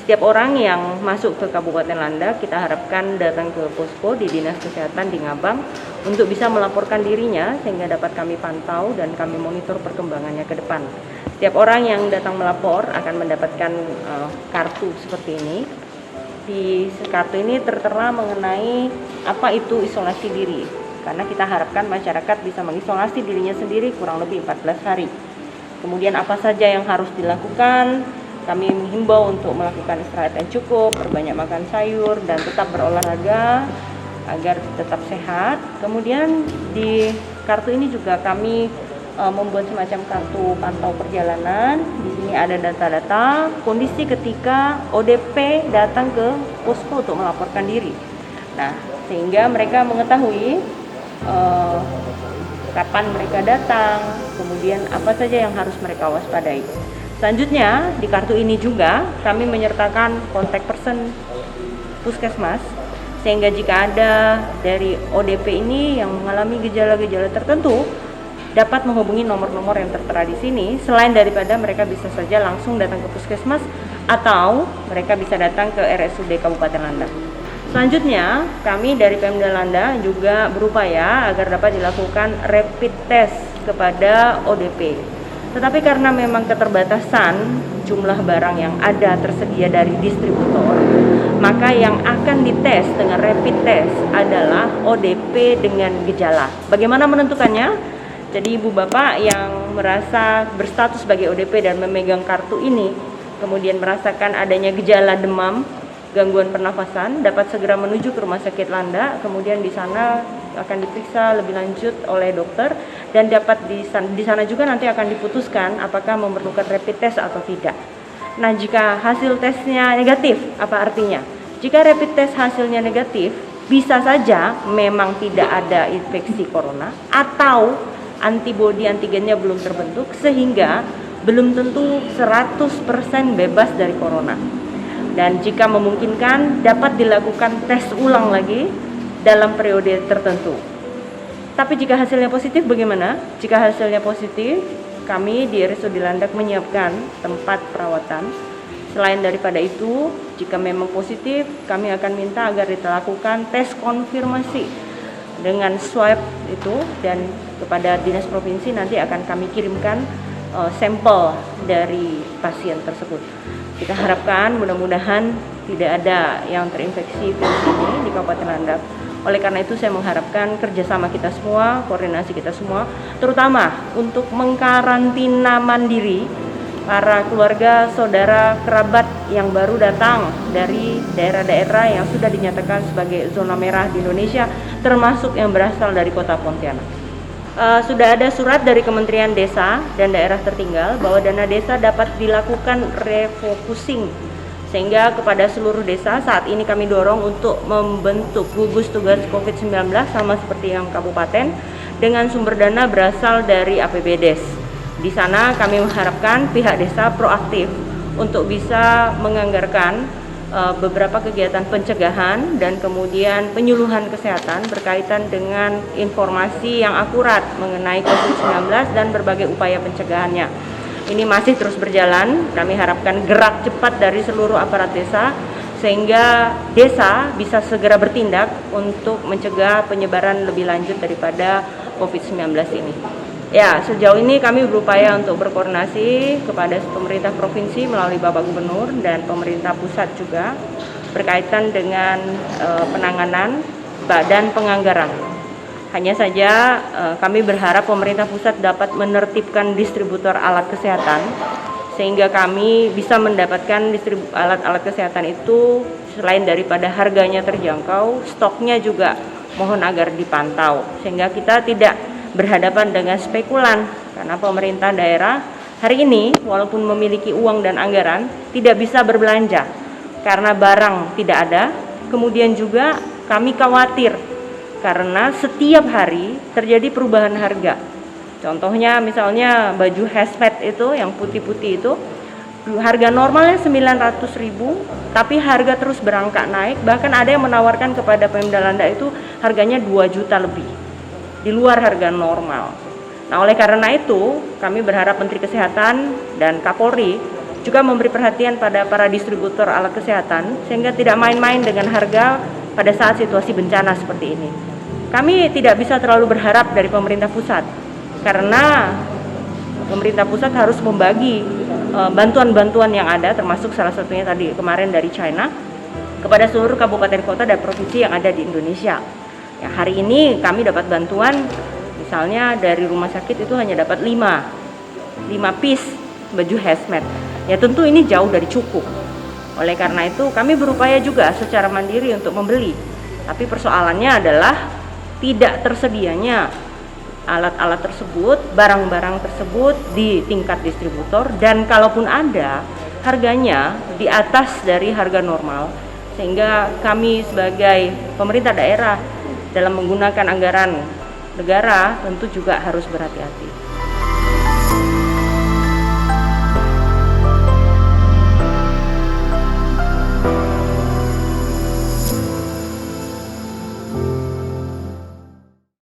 Setiap orang yang masuk ke Kabupaten Landak, kita harapkan datang ke posko di Dinas Kesehatan di Ngabang untuk bisa melaporkan dirinya sehingga dapat kami pantau dan kami monitor perkembangannya ke depan. Setiap orang yang datang melapor akan mendapatkan kartu seperti ini. Di kartu ini tertera mengenai apa itu isolasi diri, karena kita harapkan masyarakat bisa mengisolasi dirinya sendiri kurang lebih 14 hari. Kemudian apa saja yang harus dilakukan, kami menghimbau untuk melakukan istirahat yang cukup, perbanyak makan sayur, dan tetap berolahraga agar tetap sehat. Kemudian di kartu ini juga kami membuat semacam kartu pantau perjalanan. Di sini ada data-data kondisi ketika ODP datang ke posko untuk melaporkan diri. Nah, sehingga mereka mengetahui kapan mereka datang, kemudian apa saja yang harus mereka waspadai. Selanjutnya, di kartu ini juga kami menyertakan kontak person puskesmas, sehingga jika ada dari ODP ini yang mengalami gejala-gejala tertentu, dapat menghubungi nomor-nomor yang tertera di sini, selain daripada mereka bisa saja langsung datang ke puskesmas atau mereka bisa datang ke RSUD Kabupaten Landak. Selanjutnya, kami dari Pemda Landak juga berupaya agar dapat dilakukan rapid test kepada ODP. Tetapi karena memang keterbatasan jumlah barang yang ada tersedia dari distributor, maka yang akan dites dengan rapid test adalah ODP dengan gejala. Bagaimana menentukannya? Jadi ibu bapak yang merasa berstatus sebagai ODP dan memegang kartu ini, kemudian merasakan adanya gejala demam, gangguan pernafasan, dapat segera menuju ke Rumah Sakit Landak, kemudian di sana akan diperiksa lebih lanjut oleh dokter, dan dapat di sana juga nanti akan diputuskan apakah memerlukan rapid test atau tidak. Nah, jika hasil tesnya negatif, apa artinya? Jika rapid test hasilnya negatif, bisa saja memang tidak ada infeksi corona atau antibodi antigennya belum terbentuk, sehingga belum tentu 100% bebas dari corona. Dan jika memungkinkan dapat dilakukan tes ulang lagi dalam periode tertentu. Tapi jika hasilnya positif bagaimana? Jika hasilnya positif, kami di RSUD Landak menyiapkan tempat perawatan. Selain daripada itu, jika memang positif, kami akan minta agar dilakukan tes konfirmasi dengan swab itu, dan kepada Dinas Provinsi nanti akan kami kirimkan sampel dari pasien tersebut. Kita harapkan mudah-mudahan tidak ada yang terinfeksi virus ini di Kabupaten Landak. Oleh karena itu saya mengharapkan kerjasama kita semua, koordinasi kita semua, terutama untuk mengkarantina mandiri para keluarga, saudara, kerabat yang baru datang dari daerah-daerah yang sudah dinyatakan sebagai zona merah di Indonesia, termasuk yang berasal dari kota Pontianak. Sudah ada surat dari Kementerian Desa dan Daerah Tertinggal bahwa dana desa dapat dilakukan refocusing, sehingga kepada seluruh desa saat ini kami dorong untuk membentuk gugus tugas COVID-19 sama seperti yang kabupaten dengan sumber dana berasal dari APBDes. Di sana kami mengharapkan pihak desa proaktif untuk bisa menganggarkan beberapa kegiatan pencegahan dan kemudian penyuluhan kesehatan berkaitan dengan informasi yang akurat mengenai COVID-19 dan berbagai upaya pencegahannya. Ini masih terus berjalan, kami harapkan gerak cepat dari seluruh aparat desa sehingga desa bisa segera bertindak untuk mencegah penyebaran lebih lanjut daripada COVID-19 ini. Ya, sejauh ini kami berupaya untuk berkoordinasi kepada pemerintah provinsi melalui Bapak Gubernur dan pemerintah pusat juga berkaitan dengan penanganan dan penganggaran. Hanya saja kami berharap pemerintah pusat dapat menertibkan distributor alat kesehatan sehingga kami bisa mendapatkan alat-alat kesehatan itu selain daripada harganya terjangkau, stoknya juga mohon agar dipantau sehingga kita tidak berhadapan dengan spekulan, karena pemerintah daerah hari ini walaupun memiliki uang dan anggaran tidak bisa berbelanja karena barang tidak ada. Kemudian juga kami khawatir karena setiap hari terjadi perubahan harga. Contohnya misalnya baju hazmat itu yang putih-putih itu harga normalnya 900.000, tapi harga terus berangkat naik, bahkan ada yang menawarkan kepada Pemda Landak itu harganya 2 juta lebih di luar harga normal. Nah, oleh karena itu kami berharap Menteri Kesehatan dan Kapolri juga memberi perhatian pada para distributor alat kesehatan sehingga tidak main-main dengan harga pada saat situasi bencana seperti ini. Kami tidak bisa terlalu berharap dari pemerintah pusat karena pemerintah pusat harus membagi bantuan-bantuan yang ada, termasuk salah satunya tadi kemarin dari China, kepada seluruh kabupaten kota dan provinsi yang ada di Indonesia. Ya, hari ini kami dapat bantuan, misalnya dari rumah sakit itu hanya dapat 5 piece baju hazmat. Ya tentu ini jauh dari cukup. Oleh karena itu kami berupaya juga secara mandiri untuk membeli. Tapi persoalannya adalah tidak tersedianya alat-alat tersebut, barang-barang tersebut di tingkat distributor, dan kalaupun ada, harganya di atas dari harga normal, sehingga kami sebagai pemerintah daerah dalam menggunakan anggaran negara tentu juga harus berhati-hati.